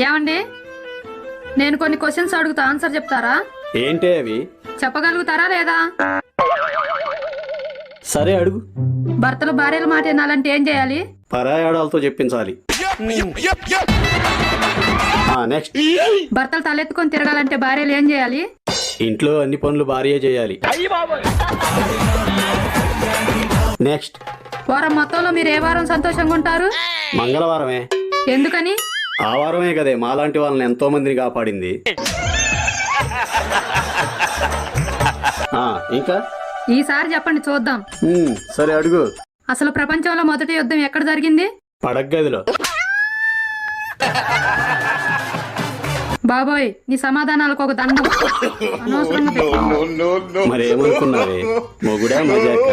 ఏమండి, నేను కొన్ని క్వశ్చన్స్ అడుగుతా, ఆన్సర్ చెప్తారా? ఏంటే అవి? చెప్పగలుగుతారా లేదా? సరే అడుగు. భర్తలు భార్యల మాట వినాలంటే ఏం చేయాలి? పరాయాడాలతో చెప్పించాలి. నెక్స్ట్. భర్తలు తలెత్తుకొని తిరగాలంటే భార్యలు ఏం చేయాలి? ఇంట్లో అన్ని పనులు భార్య చేయాలి. నెక్స్ట్. వారం మొత్తంలో మీరు ఏ వారం సంతోషంగా ఉంటారు? మంగళవారమే. ఎందుకని? ఆ వారమే కదే మాలాంటి వాళ్ళని ఎంతో మందిని కాపాడింది. ఇంకా ఈసారి చెప్పండి చూద్దాం. సరే అడుగు. అసలు ప్రపంచంలో మొదటి యుద్ధం ఎక్కడ జరిగింది? పడగ్గదిలో. బాబోయ్, నీ సమాధానాలకు ఒక దండం. అనవసరంగా పెట్టావు. మరేమనుకున్నావే, మొగుడా మజాక?